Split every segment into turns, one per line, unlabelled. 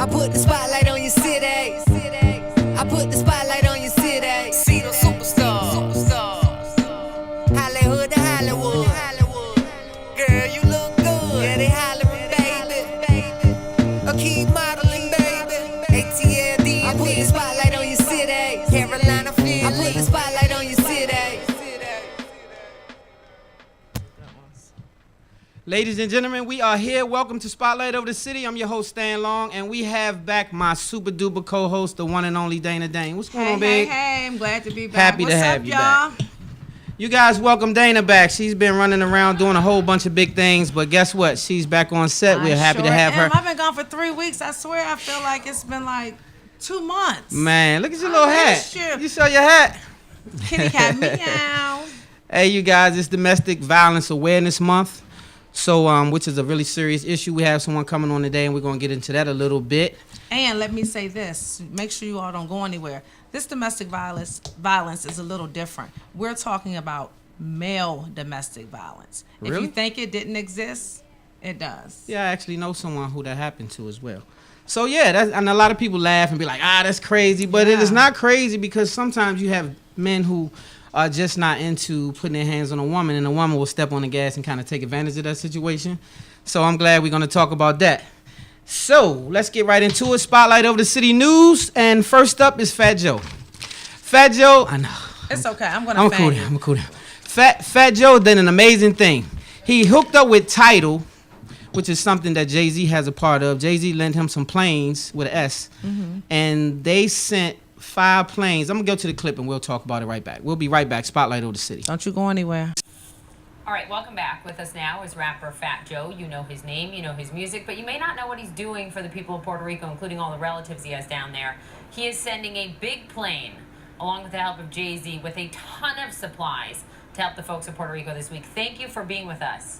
I put the spotlight on your city. I put the spotlight on your city. See the superstars. Hollywood to Hollywood. Girl, you look good. Yeah, they hollering, baby. I keep modeling, baby. ATLD. I put the spotlight on your city. Carolina, Philly. I put the spotlight on your city.
Ladies and gentlemen, we are here. Welcome to Spotlight Over the City. I'm your host, Stan Long, and we have back my super duper co-host, the one and only Dana Dane. What's going on, babe?
Hey, I'm glad to be back.
Happy
What's
to have
up,
you
y'all?
back. You guys welcome Dana back. She's been running around doing a whole bunch of big things, but guess what? She's back on set. We're happy to have her.
I've been gone for 3 weeks. I swear I feel like it's been like 2 months.
Man, look at your little hat.
You
show your hat.
Kitty cat meow.
Hey, you guys, it's Domestic Violence Awareness Month. So, which is a really serious issue. We have someone coming on today, and we're going to get into that a little bit.
And let me say this. Make sure you all don't go anywhere. This domestic violence is a little different. We're talking about male domestic violence.
Really?
If you think it didn't exist, it does.
Yeah, I actually know someone who that happened to as well. So, yeah, and a lot of people laugh and be like, that's crazy. But it is not crazy because sometimes you have men who are just not into putting their hands on a woman, and a woman will step on the gas and kind of take advantage of that situation. So I'm glad we're going to talk about that. So let's get right into it. Spotlight Over the City news, and first up is Fat Joe. Fat Joe, I know.
It's okay. I'm going to fan you.
I'm cool down. Fat Joe did an amazing thing. He hooked up with Tidal, which is something that Jay-Z has a part of. Jay-Z lent him some planes with an S, and they sent 5 planes. I'm going to go to the clip and we'll talk about it right back. We'll be right back. Spotlight Over the City.
Don't you go anywhere.
All right, welcome back. With us now is rapper Fat Joe. You know his name, you know his music, but you may not know what he's doing for the people of Puerto Rico, including all the relatives he has down there. He is sending a big plane, along with the help of Jay-Z, with a ton of supplies to help the folks of Puerto Rico this week. Thank you for being with us.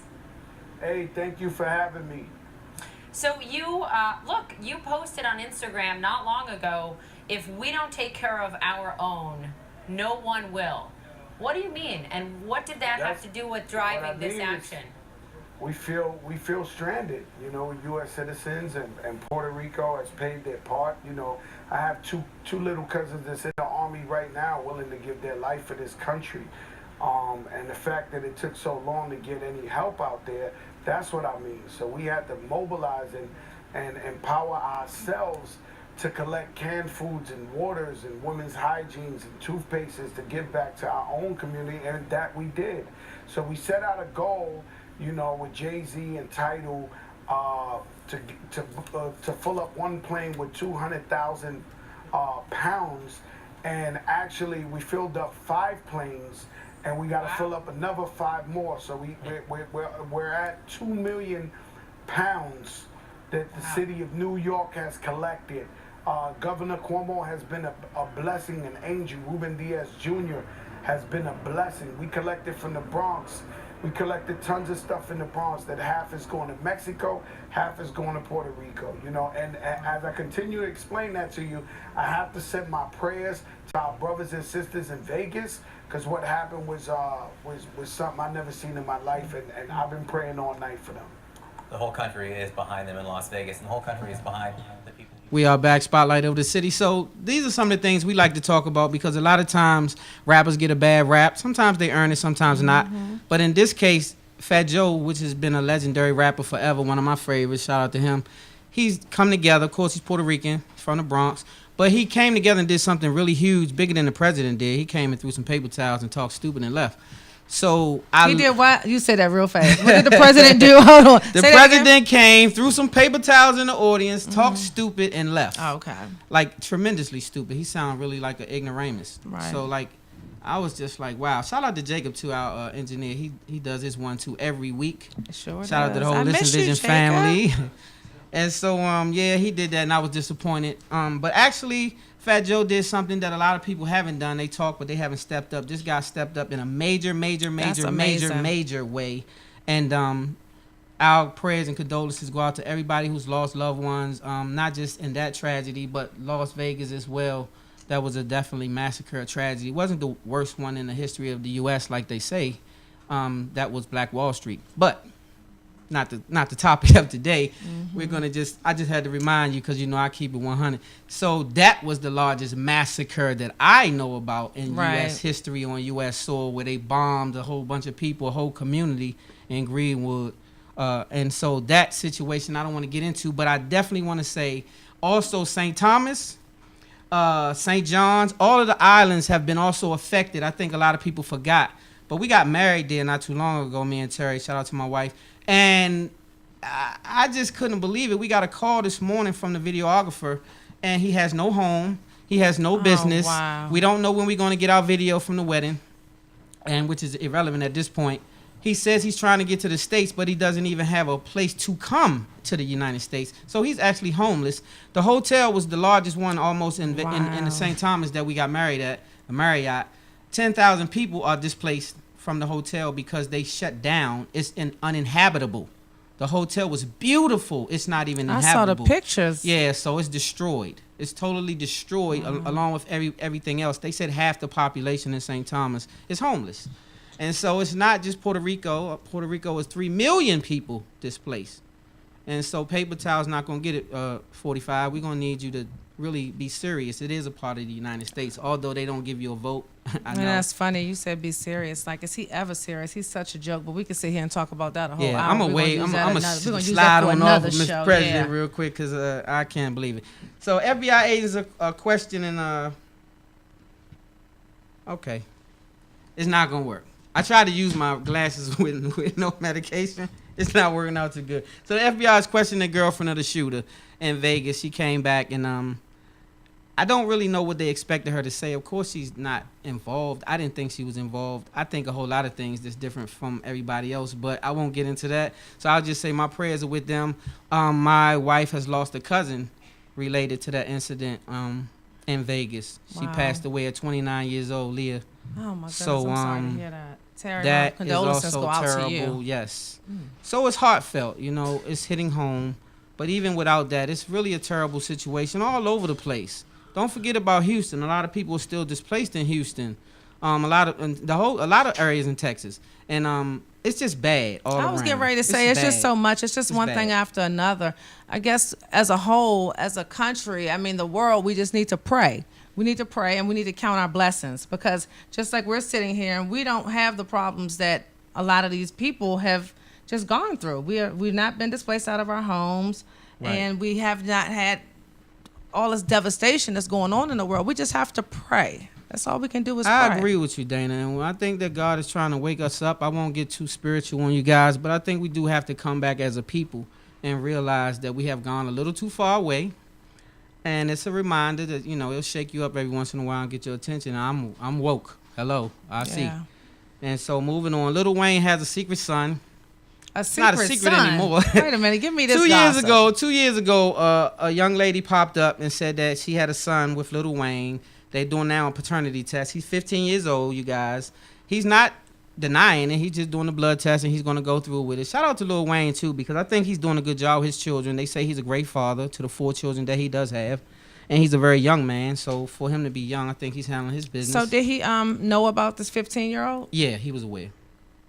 Hey, thank you for having me.
So you, look, you posted on Instagram not long ago, if we don't take care of our own, no one will. What do you mean? And what did that have to do with driving this action?
We feel stranded. You know, U.S. citizens and Puerto Rico has paid their part. You know, I have two little cousins that's in the Army right now willing to give their life for this country. And the fact that it took so long to get any help out there, that's what I mean. So we had to mobilize and empower ourselves to collect canned foods and waters and women's hygienes and toothpastes to give back to our own community, and that we did. So we set out a goal, you know, with Jay-Z and Tidal to fill up one plane with 200,000 pounds, and actually we filled up 5 planes, and we got to fill up another 5 more. So we're at 2 million pounds that the city of New York has collected. Governor Cuomo has been a blessing, an angel. Ruben Diaz Jr. has been a blessing. We collected from the Bronx. We collected tons of stuff in the Bronx that half is going to Mexico, half is going to Puerto Rico. You know, and as I continue to explain that to you, I have to send my prayers to our brothers and sisters in Vegas, because what happened was something I never seen in my life, and I've been praying all night for them.
The whole country is behind them in Las Vegas, and the whole country is behind the people.
We are back, Spotlight Over the City. So these are some of the things we like to talk about because a lot of times rappers get a bad rap. Sometimes they earn it, sometimes not. But in this case, Fat Joe, which has been a legendary rapper forever, one of my favorites, shout out to him. He's come together. Of course, he's Puerto Rican, from the Bronx. But he came together and did something really huge, bigger than the president did. He came and threw some paper towels and talked stupid and left. So
He did what? You said that real fast. What did the president do? Hold on.
The president came, threw some paper towels in the audience, talked stupid, and left.
Oh, okay.
Like, tremendously stupid. He sounded really like an ignoramus.
Right.
So, like, I was just like, wow. Shout out to Jacob, too, our engineer. He does his 1-2 every week.
Sure
Shout out to the whole Listen Vision family. And so, yeah, he did that, and I was disappointed. But actually, Fat Joe did something that a lot of people haven't done. They talk, but they haven't stepped up. This guy stepped up in a major way. And our prayers and condolences go out to everybody who's lost loved ones, not just in that tragedy, but Las Vegas as well. That was a definitely massacre, a tragedy. It wasn't the worst one in the history of the U.S., like they say. That was Black Wall Street. But not the topic of today. We're gonna I just had to remind you because you know I keep it 100. So that was the largest massacre that I know about in U.S. history on U.S. soil, where they bombed a whole bunch of people, a whole community in Greenwood. And so that situation I don't want to get into, but I definitely want to say also St. Thomas, St. John's, all of the islands have been also affected. I think a lot of people forgot. But we got married there not too long ago, me and Terry. Shout out to my wife. And I just couldn't believe it. We got a call this morning from the videographer, and he has no home. He has no business.
Wow.
We don't know when we're going to get our video from the wedding, and which is irrelevant at this point. He says he's trying to get to the States, but he doesn't even have a place to come to the United States. So he's actually homeless. The hotel was the largest one almost in the St. Thomas that we got married at, a Marriott. 10,000 people are displaced from the hotel because they shut down. It's uninhabitable. The hotel was beautiful. It's not even inhabitable.
I saw the pictures.
Yeah, so it's destroyed. It's totally destroyed along with everything else. They said half the population in St. Thomas is homeless. And so it's not just Puerto Rico. Puerto Rico is 3 million people displaced. And so paper towel's not going to get it, 45. We're going to need you to really be serious. It is a part of the United States, although they don't give you a vote. I know.
And that's funny. You said be serious. Like, is he ever serious? He's such a joke, but we could sit here and talk about that a whole hour.
I'm going to slide on off of Mr. President real quick because I can't believe it. So FBI agents are questioning, okay, it's not going to work. I tried to use my glasses with no medication. It's not working out too good. So the FBI is questioning the girlfriend of the shooter in Vegas. She came back, and I don't really know what they expected her to say. Of course, she's not involved. I didn't think she was involved. I think a whole lot of things that's different from everybody else, but I won't get into that. So I'll just say my prayers are with them. My wife has lost a cousin related to that incident in Vegas. She passed away at 29 years old, Leah.
Oh, my goodness.
So,
I'm sorry to hear that. Terry,
that is
condolences
also
go out
terrible.
to you.
Yes. So it's heartfelt, you know, it's hitting home. But even without that, it's really a terrible situation all over the place. Don't forget about Houston. A lot of people are still displaced in Houston. A lot of areas in Texas, and it's just bad all around.
I was getting ready to say it's just so much. It's just one thing after another. I guess as a whole, as a country, I mean the world, we just need to pray. We need to pray and we need to count our blessings, because just like we're sitting here and we don't have the problems that a lot of these people have just gone through. We've not been displaced out of our homes, and we have not had all this devastation that's going on in the world. We just have to pray. That's all we can do is pray.
I agree with you, Dana. And I think that God is trying to wake us up. I won't get too spiritual on you guys, but I think we do have to come back as a people and realize that we have gone a little too far away. And it's a reminder that, you know, it'll shake you up every once in a while and get your attention. I'm woke. Hello. I see. And so moving on, Lil Wayne has a secret son.
It's not a secret
son anymore.
Wait a minute. Give me this
2 years ago, a young lady popped up and said that she had a son with Lil Wayne. They're doing now a paternity test. He's 15 years old, you guys. He's not denying it. He's just doing the blood test, and he's going to go through with it. Shout out to Lil Wayne, too, because I think he's doing a good job with his children. They say he's a great father to the 4 children that he does have, and he's a very young man. So for him to be young, I think he's handling his business.
So did he know about this 15-year-old?
Yeah, he was aware.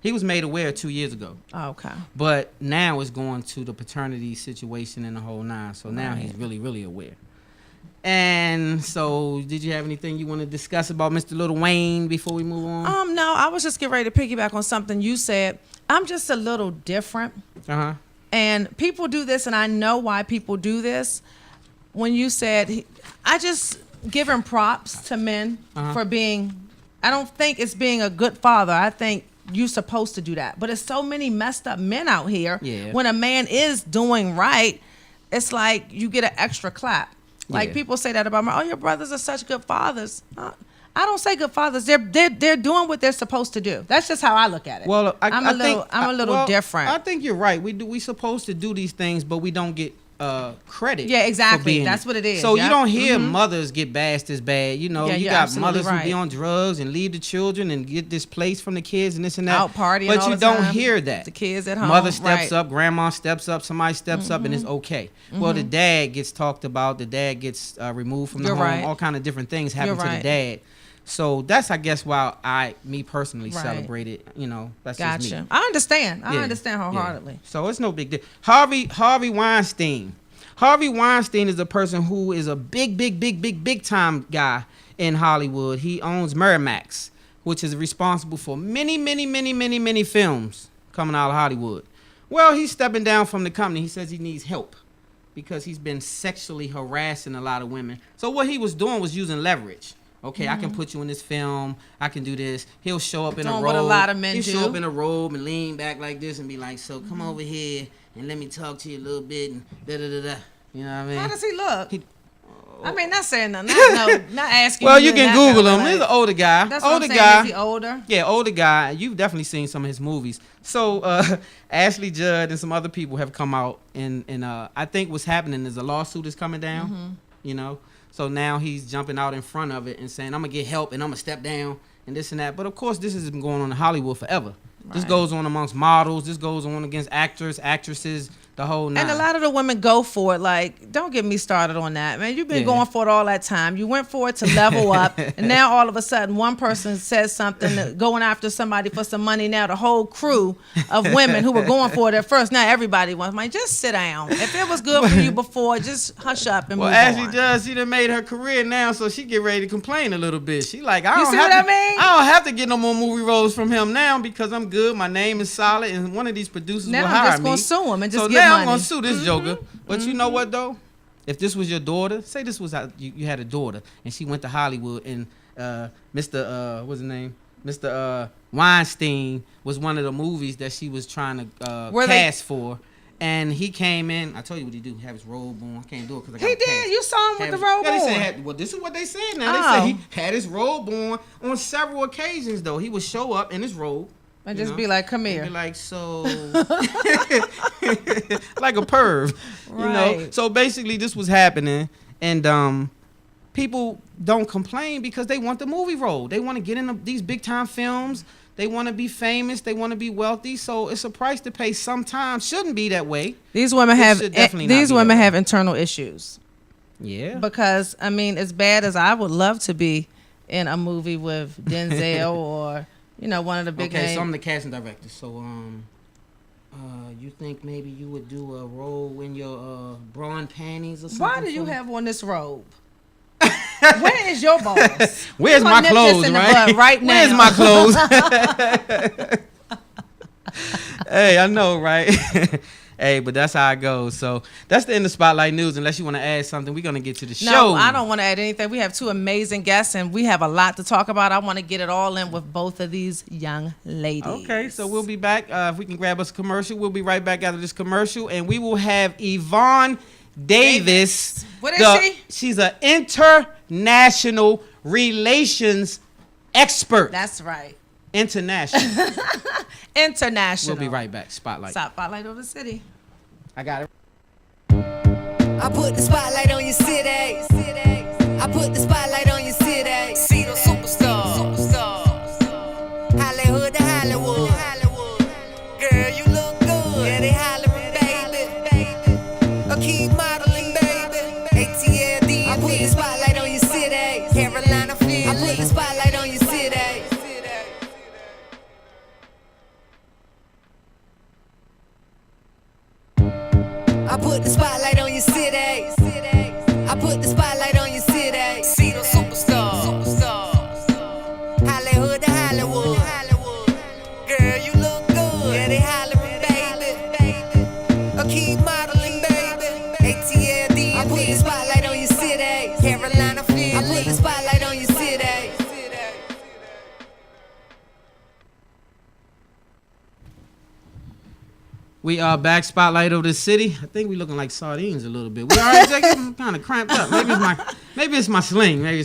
He was made aware 2 years ago.
Oh, okay.
But now it's going to the paternity situation and the whole nine. So now he's really, really aware. And so, did you have anything you want to discuss about Mr. Lil Wayne before we move on?
No, I was just getting ready to piggyback on something you said. I'm just a little different.
Uh-huh.
And people do this, and I know why people do this. When you said, I just give him props to men for being, I don't think it's being a good father. I think you're supposed to do that. But there's so many messed up men out here. Yeah. When a man is doing right, it's like you get an extra clap. Like people say that about me. Oh, your brothers are such good fathers. I don't say good fathers. They're doing what they're supposed to do. That's just how I look at it.
Well, I'm a
little different.
I think you're right. We supposed to do these things, but we don't get credit.
Yeah, exactly. That's
it.
what it is.
So you don't hear mothers get bashed as bad. You know, you got mothers
right.
who be on drugs and leave the children and get displaced from the kids and this and that.
Out partying
but
all
you
the
don't
time.
hear that.
The kids at home.
Mother steps up, grandma steps up, somebody steps up, and it's okay. Well, the dad gets talked about. The dad gets removed from the home.
Right.
All kind of different things happen to the dad. So that's, I guess, why me personally
Right.
celebrate it. You know, that's just
Gotcha.
me.
I understand. I
Yeah,
understand
yeah.
wholeheartedly.
So it's no big deal. Harvey Weinstein. Harvey Weinstein is a person who is a big time guy in Hollywood. He owns Miramax, which is responsible for many films coming out of Hollywood. Well, he's stepping down from the company. He says he needs help because he's been sexually harassing a lot of women. So what he was doing was using leverage. Okay, I can put you in this film. I can do this. He'll show up in a
Doing
robe.
what a lot of men
He'll show
do.
up in a robe and lean back like this and be like, "So come over here and let me talk to you a little bit and da da da da." You know what I mean?
How does he look?
He-
I mean, not saying nothing. Not asking.
Well, you
in
can
that
Google
kind
him.
of
He's
way.
an older guy.
That's what
older
I'm saying.
guy.
Is he older?
Yeah, older guy. You've definitely seen some of his movies. So Ashley Judd and some other people have come out and I think what's happening is a lawsuit is coming down.
Mm-hmm.
You know, so now he's jumping out in front of it and saying, "I'm gonna get help and I'm gonna step down and this and that." But of course, this has been going on in Hollywood forever. This
Right.
goes on amongst models. This goes on against actors, actresses, the whole nine.
And a lot of the women go for it. Like, don't get me started on that, man. You've been
Yeah.
going for it all that time. You went for it to level up, and now all of a sudden, one person says something, going after somebody for some money. Now the whole crew of women who were going for it at first, now everybody wants money. Just sit down. If it was good for you before, just hush up and
Well,
move
Ashley
on.
Judd, she done made her career now, so she get ready to complain a little bit. She like, I
You
don't
see
have
what
to,
I mean?
I don't have to get no more movie roles from him now because I'm good. My name is solid, and one of these producers
Now
will
I'm
hire
just
me.
gonna sue him and just
so
get
now I'm
money.
gonna sue this joker. But you know what though? If this was your daughter, say this was you had a daughter and she went to Hollywood and Mr. What's his name? Mr. Weinstein was one of the movies that she was trying to
Were they-
cast for. And he came in. I told you what he do. Have his robe on. I can't do it because I got
He
a cast.
did. You saw him with
Have
the
his-
robe
yeah, they said
on.
had- well, this is what they said now.
Oh.
They said he had his robe on several occasions, though. He would show up in his robe.
And
you
just
know,
be like, "Come
and
here."
be like, so... like a perv, you know?
Right.
So basically, this was happening. And people don't complain because they want the movie role. They want to get in these big-time films. They want to be famous. They want to be wealthy. So it's a price to pay sometimes. Shouldn't be that way.
These women
It
have
should definitely not
these
be
women
that way.
have internal issues.
Yeah.
Because I mean, as bad as I would love to be in a movie with Denzel or one of the big
Okay,
names.
so I'm the casting director. So, you think maybe you would do a role in your bra and panties or something?
Why do you
for me?
have on this robe? Where is your balls?
Where's
We're
my
gonna nip this
clothes,
in the
right?
bud right
Where's
now.
my clothes? Hey, I know, right? Hey, but that's how it goes. So that's the end of Spotlight News. Unless you want to add something, we're going to get to the show.
No, I don't want to add anything. We have two amazing guests, and we have a lot to talk about. I want to get it all in with both of these young ladies.
Okay, so we'll be back. If we can grab us a commercial, we'll be right back after this commercial. And we will have Yvonne Davis.
What is she?
She's an international relations expert.
That's right.
International.
International.
We'll be right back.
Spotlight over the city.
I got it.
I put the spotlight on your city. I put the spotlight on your city. See the superstars. Hollywood to Hollywood. Girl, you look good. Yeah, they hollering, baby. A key modeling, baby. ATLD. I put the spotlight on your city. Carolina, Philly. I put the spotlight on your city. I put the spotlight on your city. I put the spotlight on your city. See the superstars. Hollywood to Hollywood. Girl, you look good. Yeah, they hollering, baby. A key modeling, baby. ATLD. I put the spotlight on your city. Carolina, Philly. I put the spotlight on your city.
We are back. Spotlight over the city. I think we looking like sardines a little bit. We all right, Jackie? I'm kind of cramped up. Maybe it's my sling.
Yeah,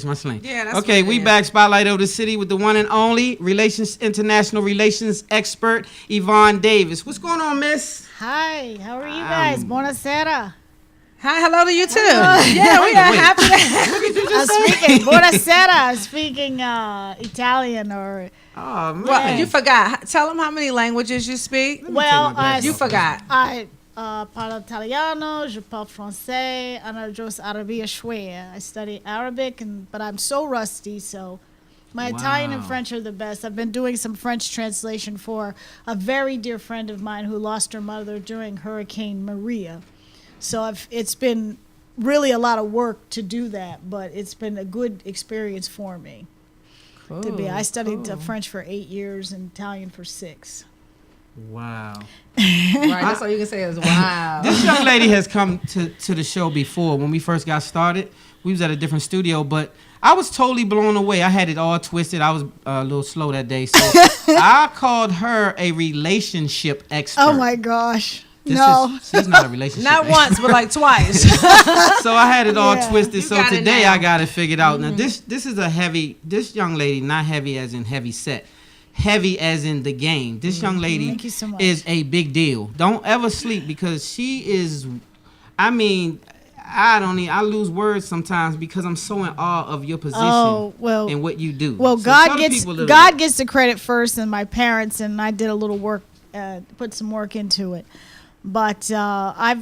that's
okay.
what it
We
is.
back. Spotlight over the city with the one and only international relations expert Yvonne Davis. What's going on, Miss?
Hi, how are you guys? Buonasera.
Hi, hello to you too. Yeah, we are happy.
I'm speaking buonasera. I'm speaking Italian or
Oh man.
Well, you forgot. Tell them how many languages you speak.
well,
glasses
You
off.
forgot.
I parlo italiano, je parle français, and I just Arabia shوية. I study Arabic, but I'm so rusty, so My Italian and
Wow.
French are the best. I've been doing some French translation for a very dear friend of mine who lost her mother during Hurricane Maria. So it's been really a lot of work to do that, but it's been a good experience for me. I studied French for 8 years and Italian for 6.
Wow.
Right, that's all you can say is wow.
This young lady has come to the show before. When we first got started, we was at a different studio, but I was totally blown away. I had it all twisted. I was a little slow that day, so I called her a relationship expert.
Oh my gosh.
She's not a relationship
Not
expert.
once, but like twice.
So I had it all
Yeah.
twisted.
You
So
got it
today
now.
I got it figured out. Now this is this young lady, not heavy as in heavy set, heavy as in the game. This young lady
Thank you so much.
is a big deal. Don't ever sleep because she is. I mean, I lose words sometimes because I'm so in awe of your position and what you do.
Well,
So tell the people a little bit.
gets the credit first, and my parents, and I did a little work, put some work into it. But I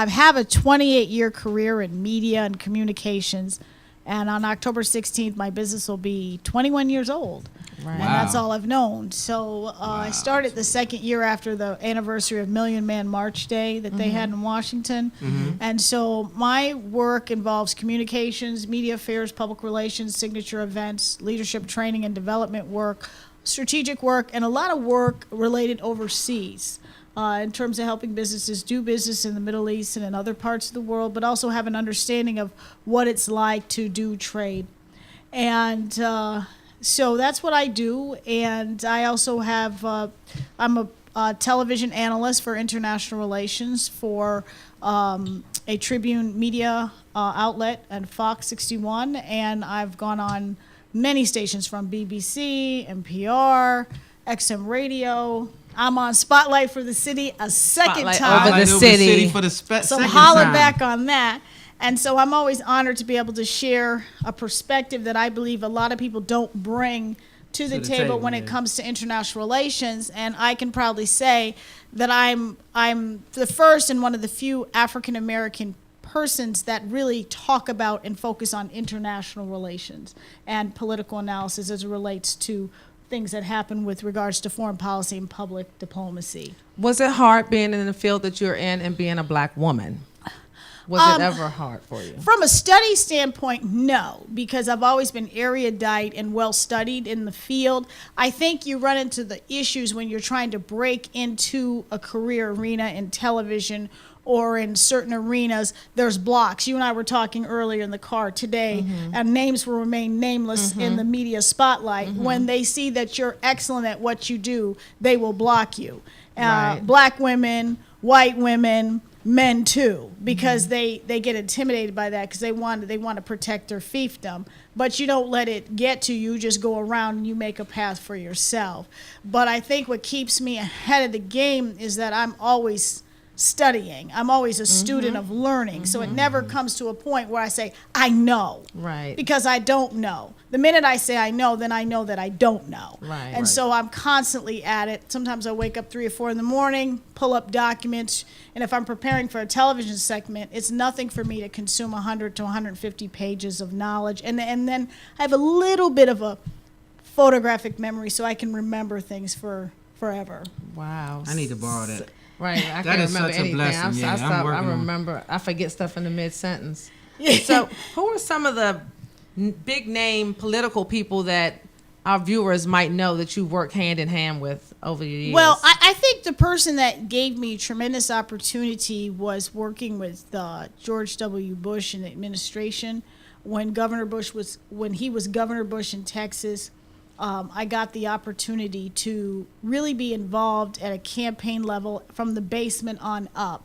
have a 28-year career in media and communications, and on October 16th, my business will be 21 years old.
Right.
And that's
Wow.
all I've known. So I started the second year after the anniversary of Million Man March Day that they had in Washington. And so my work involves communications, media affairs, public relations, signature events, leadership training and development work, strategic work, and a lot of work related overseas. In terms of helping businesses do business in the Middle East and in other parts of the world, but also have an understanding of what it's like to do trade. And so that's what I do. And I also have, I'm a television analyst for international relations for a Tribune media outlet and Fox 61. And I've gone on many stations from BBC, NPR, XM Radio. I'm on Spotlight for the City a second
Spotlight
time.
over the city.
For the
So
second
holler
time.
back on that. And so I'm always honored to be able to share a perspective that I believe a lot of people don't bring to the table when it
yeah.
comes to international relations. And I can proudly say that I'm the first and one of the few African American persons that really talk about and focus on international relations and political analysis as it relates to things that happen with regards to foreign policy and public diplomacy.
Was it hard being in the field that you're in and being a black woman? Was it ever hard for you?
From a study standpoint, no, because I've always been erudite and well studied in the field. I think you run into the issues when you're trying to break into a career arena in television or in certain arenas. There's blocks. You and I were talking earlier in the car today, and names will remain nameless in the media spotlight. When they see that you're excellent at what you do, they will block you.
Right.
Black women, white women, men too, because they get intimidated by that because they want to protect their fiefdom. But you don't let it get to you. You just go around and you make a path for yourself. But I think what keeps me ahead of the game is that I'm always studying. I'm always a student of learning. So it never comes to a point where I say, I know.
Right.
Because I don't know. The minute I say I know, then I know that I don't know.
Right.
And so I'm constantly at it. Sometimes I wake up 3 or 4 in the morning, pull up documents, and if I'm preparing for a television segment, it's nothing for me to consume 100 to 150 pages of knowledge. And then I have a little bit of a photographic memory so I can remember things for forever.
Wow.
I need to borrow that.
Right. I
That
can't
is
remember
such a
anything.
blessing. Yeah, I'm working on-
remember. I forget stuff in the mid-sentence. So who are some of the big name political people that our viewers might know that you work hand in hand with over the years?
Well, I think the person that gave me tremendous opportunity was working with George W. Bush and the administration when he was Governor Bush in Texas. I got the opportunity to really be involved at a campaign level from the basement on up,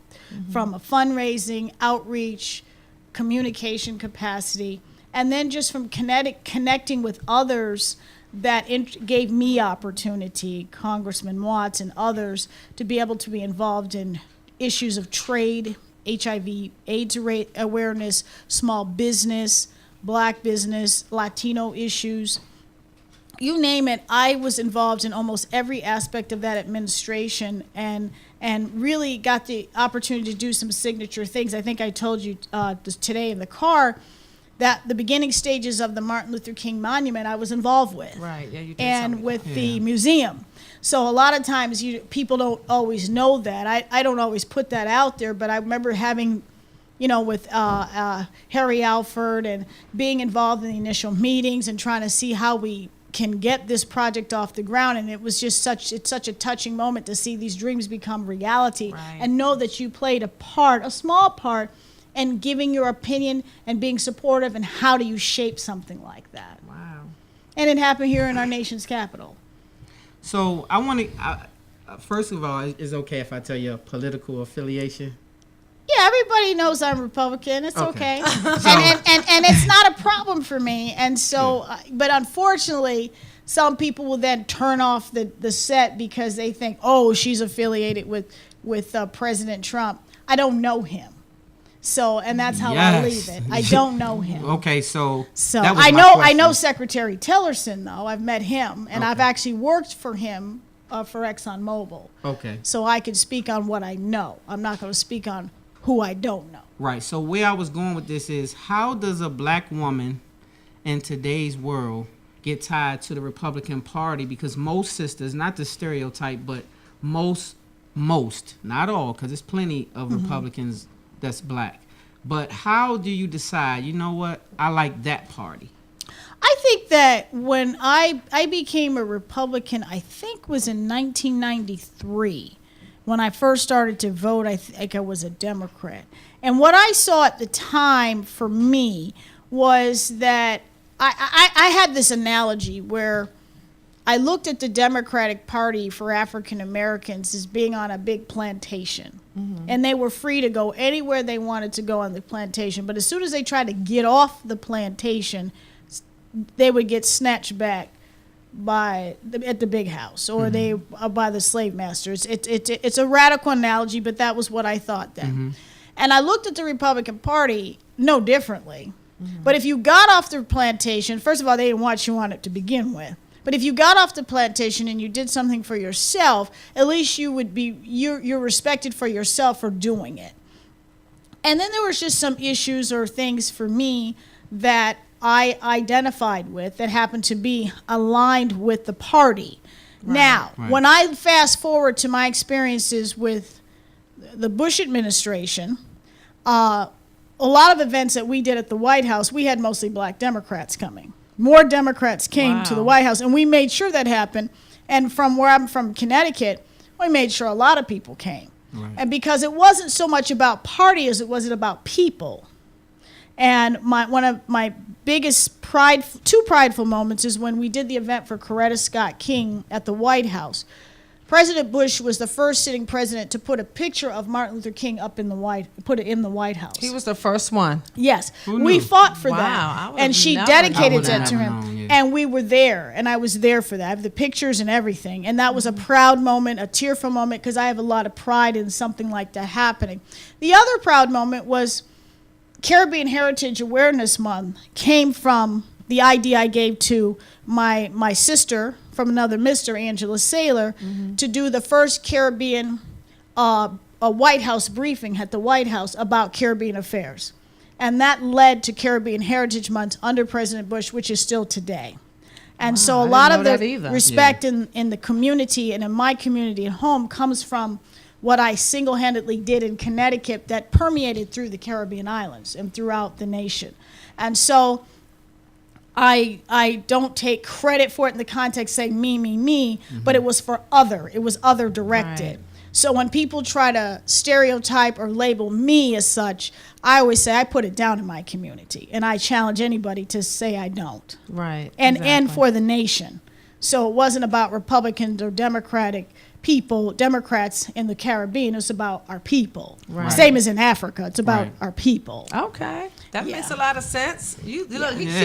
from a fundraising, outreach, communication capacity, and then just from connecting with others that gave me opportunity, Congressman Watts and others, to be able to be involved in issues of trade, HIV/AIDS awareness, small business, black business, Latino issues. You name it, I was involved in almost every aspect of that administration and really got the opportunity to do some signature things. I think I told you today in the car that the beginning stages of the Martin Luther King Monument I was involved with.
Right. Yeah, you did.
And with the museum. So a lot of times people don't always know that. I don't always put that out there, but I remember having, with Harry Alford and being involved in the initial meetings and trying to see how we can get this project off the ground. And it was just such a touching moment to see these dreams become reality and know that you played a small part, and giving your opinion and being supportive, and how do you shape something like that.
Wow.
And it happened here in our nation's capital.
So I want to, first of all, it's okay if I tell you a political affiliation?
Yeah, everybody knows I'm Republican. It's okay.
So-
and it's not a problem for me. And so, but unfortunately, some people will then turn off the set because they think, oh, she's affiliated with President Trump. I don't know him. So, and that's how I leave it. I don't know him.
Okay, so
that was I know Secretary Tillerson though. I've met him, and I've actually worked for him for ExxonMobil.
Okay.
So I could speak on what I know. I'm not going to speak on who I don't know.
Right. So where I was going with this is, how does a black woman in today's world get tied to the Republican Party? Because most sisters, not the stereotype, but most, not all, because there's plenty of Republicans that's black. But how do you decide, you know what, I like that party?
I think that when I became a Republican, I think was in 1993. When I first started to vote, I think I was a Democrat. And what I saw at the time for me was that I had this analogy where I looked at the Democratic Party for African Americans as being on a big plantation. And they were free to go anywhere they wanted to go on the plantation. But as soon as they tried to get off the plantation, they would get snatched back at the big house, or they by the slave masters. It's a radical analogy, but that was what I thought then. And I looked at the Republican Party no differently. But if you got off the plantation, first of all, they didn't want you on it to begin with. But if you got off the plantation and you did something for yourself, at least you would be you're respected for yourself for doing it. And then there was just some issues or things for me that I identified with that happened to be aligned with the party. Now, when I fast forward to my experiences with the Bush administration, a lot of events that we did at the White House, we had mostly black Democrats coming. More Democrats came to the White House, and we made sure that happened. And from where I'm from, Connecticut, we made sure a lot of people came. And because it wasn't so much about party as it was about people. And one of my biggest two prideful moments is when we did the event for Coretta Scott King at the White House. President Bush was the first sitting president to put a picture of Martin Luther King in the White House.
He was the first one.
Yes, we fought for that, and she dedicated that to him. And we were there, and I was there for that. I have the pictures and everything, and that was a proud moment, a tearful moment, because I have a lot of pride in something like that happening. The other proud moment was Caribbean Heritage Awareness Month came from the idea I gave to my sister from another Mr. Angela Saylor to do the first Caribbean a White House briefing at the White House about Caribbean affairs. And that led to Caribbean Heritage Month under President Bush, which is still today. And so a lot of the respect in the community and in my community at home comes from what I single-handedly did in Connecticut that permeated through the Caribbean islands and throughout the nation. And so I don't take credit for it in the context saying me, but it was for other. It was other directed. Right. So when people try to stereotype or label me as such, I always say I put it down in my community, and I challenge anybody to say I don't.
Right.
And for the nation. So it wasn't about Republicans or Democratic people, Democrats in the Caribbean. It's about our people. Right. Same as in Africa. It's about our people.
Okay. That makes a lot of sense. She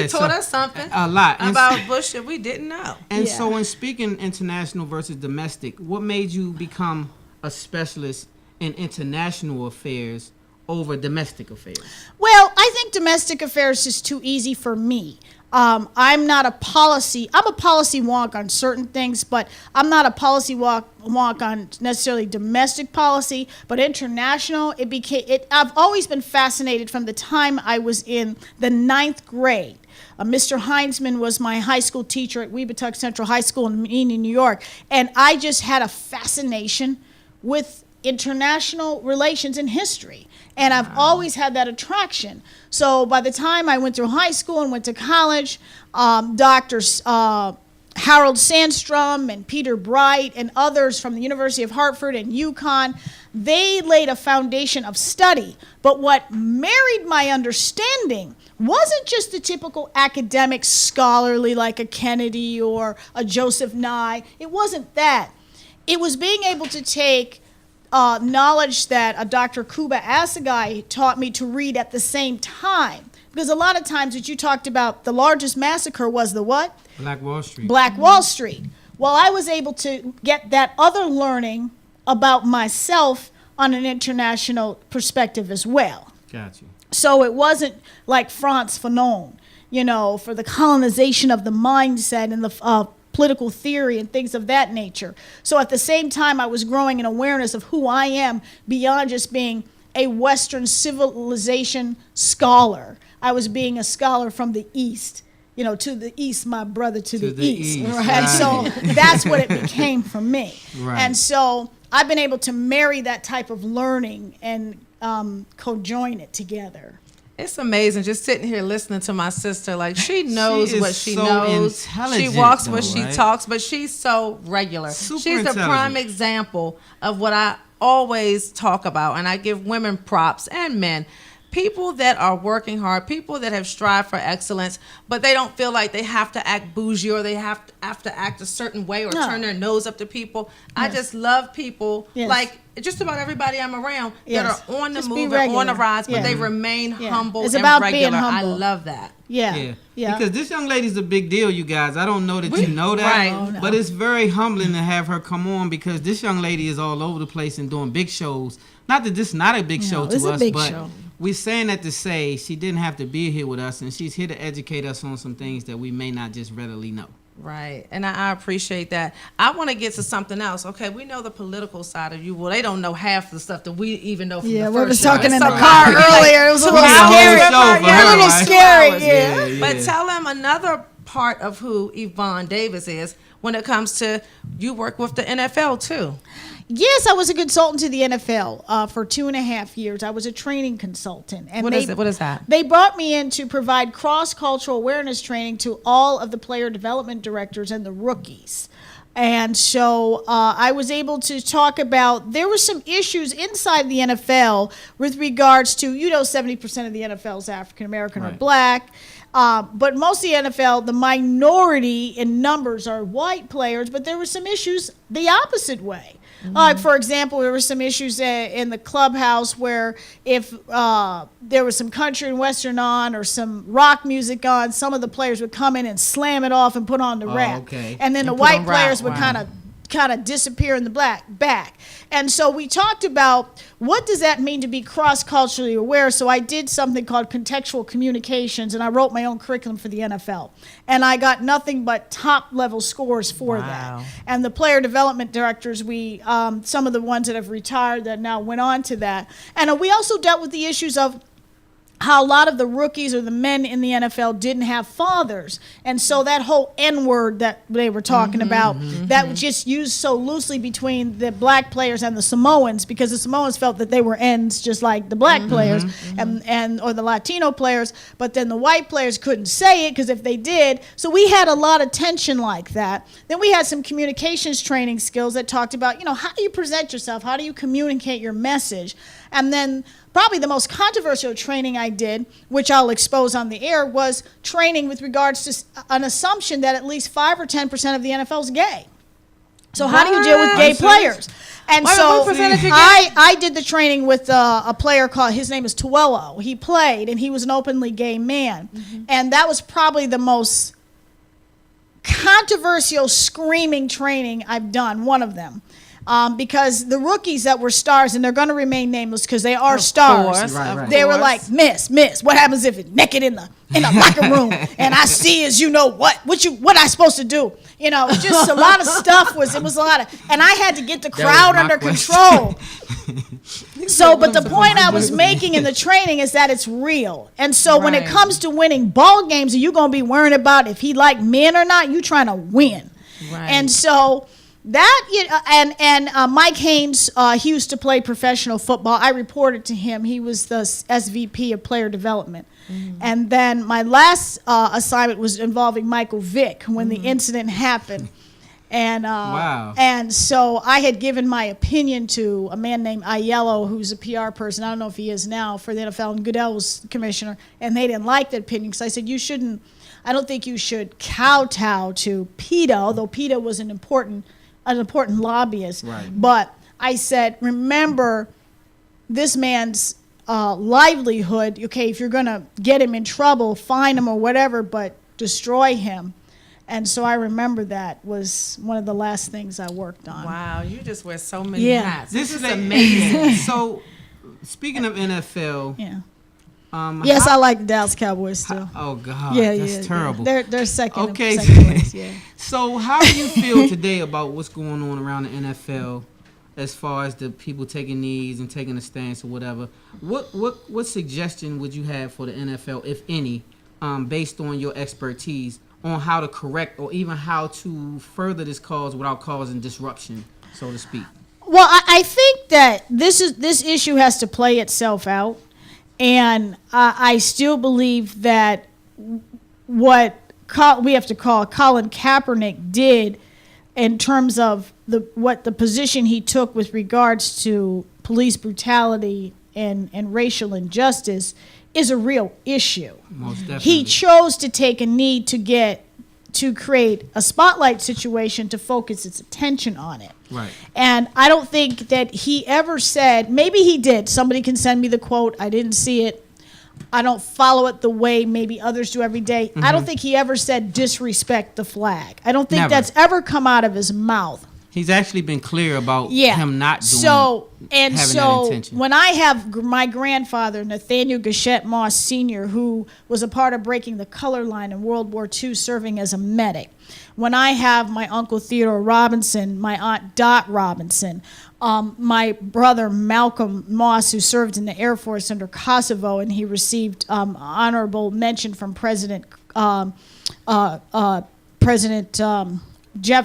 taught us something
a lot
about Bush that we didn't know.
And so when speaking international versus domestic, what made you become a specialist in international affairs over domestic affairs?
Well, I I think domestic affairs is too easy for me. I'm a policy wonk on certain things, but I'm not a policy wonk on necessarily domestic policy, but international. I've always been fascinated from the time I was in the 9th grade. Mr. Heinzman was my high school teacher at Weebatuck Central High School in Meany, New York, and I just had a fascination with international relations and history. And I've always had that attraction. So by the time I went through high school and went to college, Drs. Harold Sandstrom and Peter Bright and others from the University of Hartford and UConn, they laid a foundation of study. But what married my understanding wasn't just the typical academic scholarly like a Kennedy or a Joseph Nye. It wasn't that. It was being able to take knowledge that a Dr. Kuba Assegai taught me to read at the same time. Because a lot of times that you talked about, the largest massacre was the what?
Black Wall Street.
Black Wall Street. Well, I was able to get that other learning about myself on an international perspective as well.
Got you.
So it wasn't like Frantz Fanon, for the colonization of the mindset and the political theory and things of that nature. So at the same time, I was growing an awareness of who I am beyond just being a Western civilization scholar. I was being a scholar from the East. To the East, my brother, to the East. Right? And so that's what it became for me.
Right.
And so I've been able to marry that type of learning and co-join it together.
It's amazing just sitting here listening to my sister. Like, she knows
She is
what she
so
knows. She
intelligent,
walks
though,
what she
right?
talks, but she's so regular.
Super
She's the
intelligent.
prime example of what I always talk about, and I give women props and men. People that are working hard, people that have strived for excellence, but they don't feel like they have to act bougie or they have to act a certain way or
No.
turn their nose up to people. I just love people,
Yes.
like just about everybody I'm around,
Yes.
that are on the
Just be
move and on the
regular.
rise, but
Yeah.
they remain
Yeah.
humble
It's
and
about being
regular. I
humble.
love that.
Yeah.
Because this young lady's a big deal, you guys. I don't know that you know that,
Right. Oh,
no.
but it's very humbling to have her come on because this young lady is all over the place and doing big shows. Not that this is not a big show
it's
to
a
us,
big
but
show.
we're saying that to say she didn't have to be here with us, and she's here to educate us on some things that we may not just readily know.
Right. And I appreciate that. I want to get to something else. Okay, we know the political side of you. Well, they don't know half the stuff that we even know from
Yeah,
the
we were
first
talking
show.
in the
It's
car
like-
earlier. It was a little
hours.
scary.
Show for
Yeah, a
her,
little
right?
scary.
2 hours.
Yeah.
But tell them another part of who Yvonne Davis is when it comes to you work with the NFL too.
Yes, I was a consultant to the NFL for 2.5 years. I was a training consultant. And
What is it? What is that?
They brought me in to provide cross-cultural awareness training to all of the player development directors and the rookies. And so I was able to talk about, there were some issues inside the NFL with regards to, 70% of the NFL is African-American or
Right.
black. But most of the NFL, the minority in numbers are white players, but there were some issues the opposite way. For example, there were some issues in the clubhouse where if there was some country and western on or some rock music on, some of the players would come in and slam it off and put on the rap.
okay.
And then
And
the
put
white
on rap,
players would
wow.
kind of disappear in the back. And so we talked about what does that mean to be cross-culturally aware. So I did something called contextual communications, and I wrote my own curriculum for the NFL. And I got nothing but top-level scores for
Wow.
that. And the player development directors, some of the ones that have retired that now went on to that. And we also dealt with the issues of how a lot of the rookies or the men in the NFL didn't have fathers. And so that whole N-word that they were talking about, that was just used so loosely between the black players and the Samoans, because the Samoans felt that they were N's just like the black players and or the Latino players, but then the white players couldn't say it because if they did, so we had a lot of tension like that. Then we had some communications training skills that talked about, how do you present yourself? How do you communicate your message? And then probably the most controversial training I did, which I'll expose on the air, was training with regards to an assumption that at least 5 or 10% of the NFL is gay. So how do you deal with gay
What?
players? And
What
so
percentage are gay?
I did the training with a player called, his name is Tuello. He played, and he was an openly gay man. And that was probably the most controversial screaming training I've done, one of them. because the rookies that were stars, and they're going to remain nameless because they are stars.
Course,
Right, right.
They were like, Miss, what happens if it's naked in the locker room and I see is what I supposed to do? Just a lot of stuff it was a lot of, and I had to get the crowd
my
under
question.
control. So, but the point I was making in the training is that it's real. And so when it
Right.
comes to winning ball games, are you going to be worrying about if he like men or not? You trying to win.
Right.
And so that, Mike Haynes, he used to play professional football. I reported to him. He was the SVP of player development. And then my last assignment was involving Michael Vick when the incident happened. And
Wow.
and so I had given my opinion to a man named Aiello, who's a PR person. I don't know if he is now for the NFL, and Goodell was the commissioner, and they didn't like that opinion because I said I don't think you should kowtow to PETA, although PETA was an important lobbyist.
Right.
But I said, remember, this man's livelihood. Okay, if you're gonna get him in trouble, fine him or whatever, but destroy him. And so I remember that was one of the last things I worked on.
Wow, you just wear so many
Yeah.
hats.
This
This
is
is amazing.
So, speaking of NFL,
Yeah. Yes,
how-
I like the Dallas Cowboys still.
Oh God,
Yeah,
that's
yeah.
terrible.
They're second.
Okay.
Second place, yeah.
So, how do you feel today about what's going on around the NFL, as far as the people taking knees and taking a stance or whatever? What suggestion would you have for the NFL, if any, based on your expertise, on how to correct or even how to further this cause without causing disruption, so to speak?
Well, I think that this issue has to play itself out, and I still believe that what we have to call Colin Kaepernick did in terms of what the position he took with regards to police brutality and racial injustice is a real issue.
Most definitely.
He chose to take a knee to create a spotlight situation to focus its attention on it.
Right.
And I don't think that he ever said, maybe he did. Somebody can send me the quote. I didn't see it. I don't follow it the way maybe others do every day. I don't think he ever said disrespect the flag. I don't think
Never.
that's ever come out of his mouth.
He's actually been clear about
Yeah.
him not doing
having
that
so
intention.
when I have my grandfather, Nathaniel Gachette Moss Sr., who was a part of breaking the color line in World War II, serving as a medic. When I have my uncle Theodore Robinson, my aunt Dot Robinson, my brother Malcolm Moss, who served in the Air Force under Kosovo, and he received honorable mention from President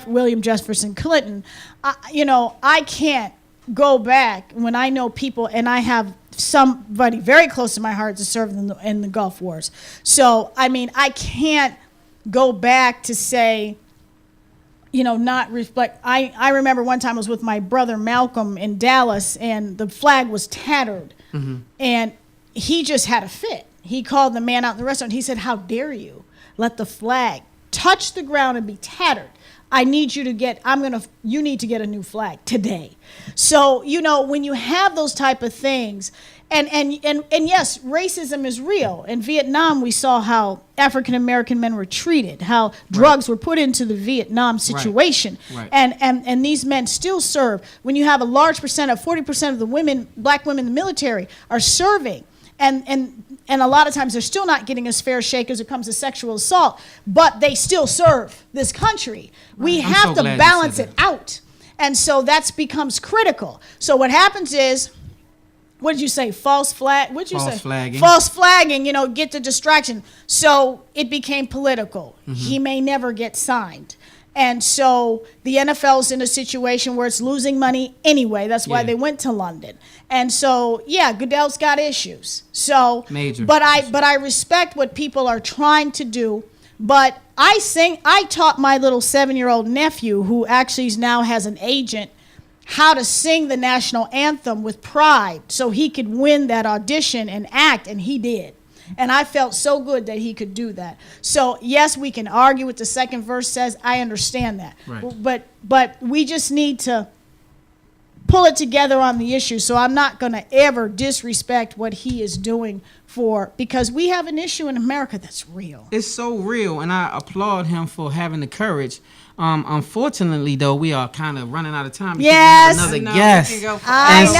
William Jefferson Clinton. I can't go back when I know people, and I have somebody very close to my heart to serve in the Gulf Wars. So, I mean, I can't go back to say, not reflect. I remember one time I was with my brother Malcolm in Dallas, and the flag was tattered, and he just had a fit. He called the man out in the restaurant. He said, "How dare you let the flag touch the ground and be tattered? I need you to you need to get a new flag today." So, when you have those type of things, and yes, racism is real. In Vietnam, we saw how African American men were treated, how drugs were put into the Vietnam situation.
Right.
And these men still serve. When you have a large percent of 40% of the black women in the military are serving, and a lot of times they're still not getting as fair shake as it comes to sexual assault, but they still serve this country. We
I'm
have
so
to
glad you
balance
said
it
that.
out. And so that becomes critical. So what happens is, what did you say? False flag? What did you
False
say?
flagging.
False flagging, get the distraction. So it became political. He may never get signed. And so the NFL's in a situation where it's losing money anyway. That's why
Yeah.
they went to London. And so, yeah, Goodell's got issues. So,
Major.
But I respect what people are trying to do. But I taught my little 7-year-old nephew, who actually now has an agent, how to sing the national anthem with pride so he could win that audition and act, and he did. And I felt so good that he could do that. So, yes, we can argue what the second verse says. I understand that.
Right.
But we just need to pull it together on the issue. So I'm not going to ever disrespect what he is doing because we have an issue in America that's real.
It's so real, and I applaud him for having the courage. Unfortunately, though, we are kind of running out of time. Because
Yes.
we have another
No,
guest.
we can go for
I
And so
know.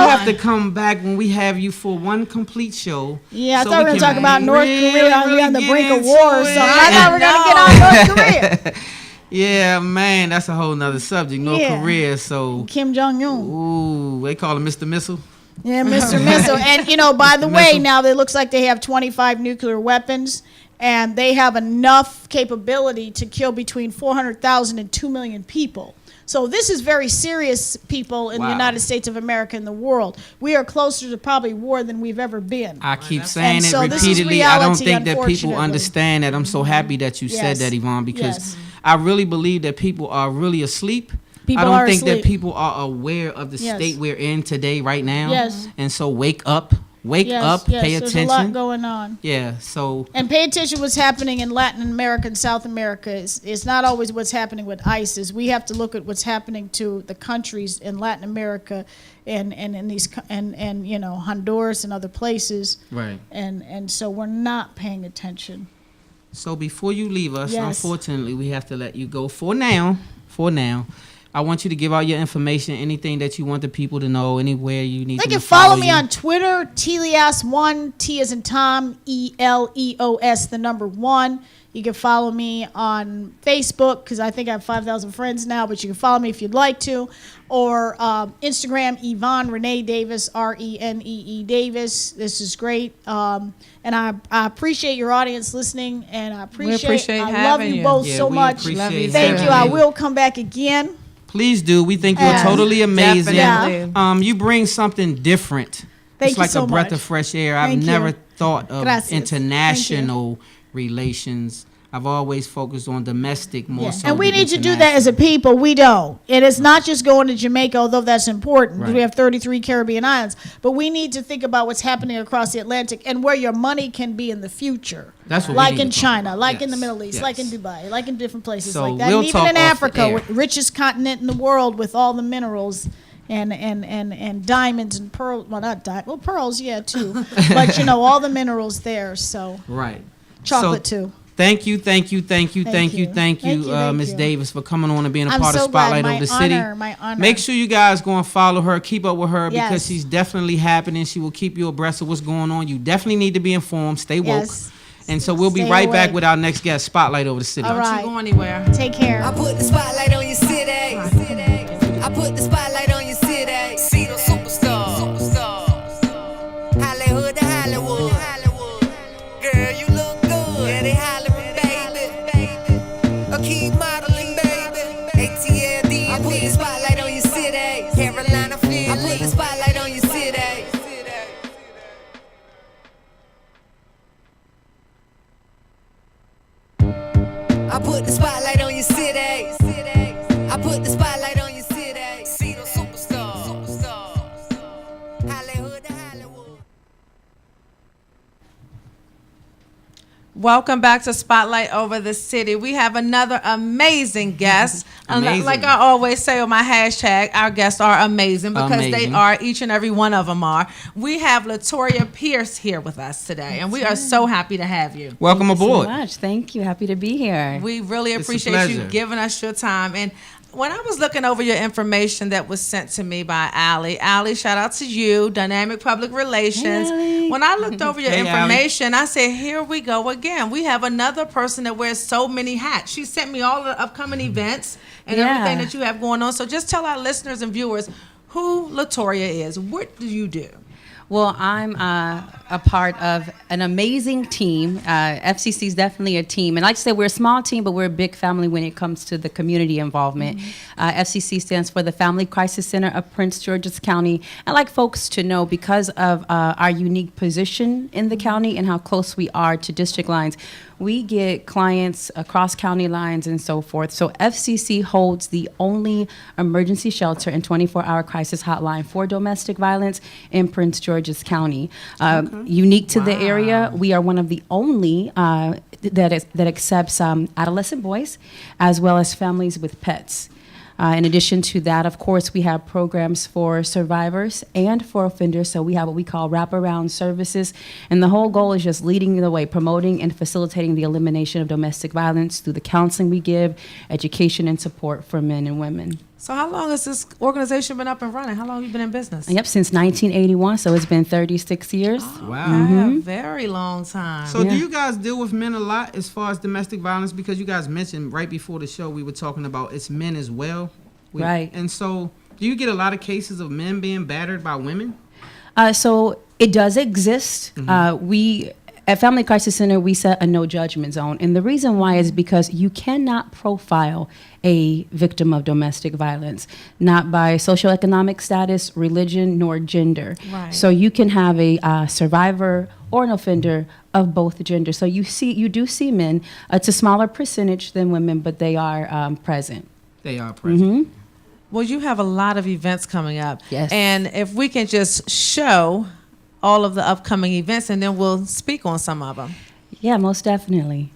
you have to come back when we have you for one complete show.
Yeah, I
so
thought we were going to
can
talk about North
really,
Korea on
really
the
get
brink of
into
war or
it.
something. I thought we were going to get on North Korea.
Yeah, man, that's a whole nother subject. North
Yeah.
Korea, so
Kim Jong-un.
ooh, they call him Mr. Missile.
Yeah, Mr. Missile. And, by the way,
Missile.
now it looks like they have 25 nuclear weapons, and they have enough capability to kill between 400,000 and 2 million people. So this is very serious, people in the
Wow.
United States of America and the world. We are closer to probably war than we've ever been.
I keep saying
And
it
so this is
repeatedly. I don't
reality,
think that people
unfortunately.
understand that. I'm so happy that you
Yes.
said that, Yvonne, because
Yes.
I really believe that people are really asleep.
People
I don't
are
think that
asleep.
people are aware of the
Yes.
state we're in today, right now.
Yes.
And so wake up, pay
Yes, there's a lot
attention.
going on.
Yeah. So
And pay attention to what's happening in Latin America and South America. It's not always what's happening with ISIS. We have to look at what's happening to the countries in Latin America and in these and Honduras and other places.
right.
And so we're not paying attention.
So before you leave us,
Yes.
unfortunately, we have to let you go for now. For now. I want you to give out your information, anything that you want the people to know, anywhere you need
They
them
can
to follow
follow me
you.
on Twitter, Telios1, T as in Tom, ELEOS, the number 1. You can follow me on Facebook because I think I have 5,000 friends now, but you can follow me if you'd like to. Or Instagram, Yvonne Renee Davis, RENEE Davis. This is great. And I appreciate your audience listening, and I
appreciate
I love
having
you
you.
both
Yeah,
so
we
much.
appreciate
Love you
Thank
too.
you. I will come back again.
Please do. We think you're
Yes.
totally amazing.
Definitely.
You bring something different.
Thank
it's
you
like
so
a breath
much.
of fresh air.
Thank
I've
you.
never thought of
Gracias.
international relations. I've always focused on domestic more
Yeah.
so.
And we
than
need to do that as a people. We don't. And it's not just going to Jamaica, although that's important.
Right.
We have 33 Caribbean islands. But we need to think about what's happening across the Atlantic and where your money can be in the future.
That's what we
like
need
in
to talk
China,
about.
like in the
Yes.
Middle East,
Yes.
like in Dubai, like in different places
So
like that.
we'll
And even
talk
in
off the
Africa,
air.
with richest continent in the world with all the minerals and diamonds and pearls. Well, not diamonds. Well, pearls, yeah, too. But, all the minerals there. So
Right.
chocolate,
So,
too.
Thank you, Miss
you. Thank you, thank you.
Davis, for coming on and being a
I'm
part
so
of Spotlight
glad.
Over the
My
City.
honor, my honor.
Make sure you guys go and follow her, keep up with her
Yes.
because she's definitely happening. She will keep you abreast of what's going on. You definitely need to be informed. Stay woke.
Yes.
And so we'll be
Stay
right back
awake.
with our next guest, Spotlight Over the City.
All
Don't
right.
you go anywhere.
Take care.
I put the spotlight on your city. I put the spotlight on your city. See the superstars. Hollywood to Hollywood. Girl, you look good. Yeah, they hollering, baby. Keep modeling, baby. ATLD. I put the spotlight on your city. Carolina, Philly. I put the spotlight on your city. I put the spotlight on your city. I put the spotlight on your city. See the superstars. Hollywood to Hollywood.
Welcome back to Spotlight Over the City. We have another amazing guest.
Amazing.
Like I always say on my hashtag, our guests are amazing because they
Amazing.
are, each and every one of them are. We have Latoria Pierce here with us today, and we are so happy to have you.
Welcome aboard.
So much. Thank you. Happy to be here.
We really
It's a
appreciate you
pleasure.
giving us your time. And when I was looking over your information that was sent to me by Allie, shout out to you, Dynamic Public Relations.
Hey, Allie.
When I looked over your
Hey, Allie.
information, I said, here we go again. We have another person that wears so many hats. She sent me all the upcoming events and
Yeah.
everything that you have going on. So just tell our listeners and viewers who Latoria is. What do you do?
Well, I'm a part of an amazing team. FCC is definitely a team. And like I said, we're a small team, but we're a big family when it comes to the community involvement. FCC stands for the Family Crisis Center of Prince George's County. I'd like folks to know, because of our unique position in the county and how close we are to district lines, we get clients across county lines and so forth. So FCC holds the only emergency shelter and 24-hour crisis hotline for domestic violence in Prince George's County. Unique to the area, we are one of the only that accepts adolescent boys as well as families with pets. In addition to that, of course, we have programs for survivors and for offenders. So we have what we call wraparound services. And the whole goal is just leading the way, promoting and facilitating the elimination of domestic violence through the counseling we give, education and support for men and women.
So how long has this organization been up and running? How long have you been in business?
Yep, since 1981, so it's been 36 years.
Wow.
A very long time.
So
Yeah.
do you guys deal with men a lot as far as domestic violence? Because you guys mentioned right before the show we were talking about it's men as well.
Right.
And so do you get a lot of cases of men being battered by women?
So it does exist. We at Family Crisis Center, we set a no judgment zone. And the reason why is because you cannot profile a victim of domestic violence, not by socioeconomic status, religion, nor gender.
Right.
So you can have a survivor or an offender of both genders. So you do see men. It's a smaller percentage than women, but they are present.
They are present.
Well, you have a lot of events coming up.
Yes.
And if we can just show all of the upcoming events, and then we'll speak on some of them.
Yeah, most definitely.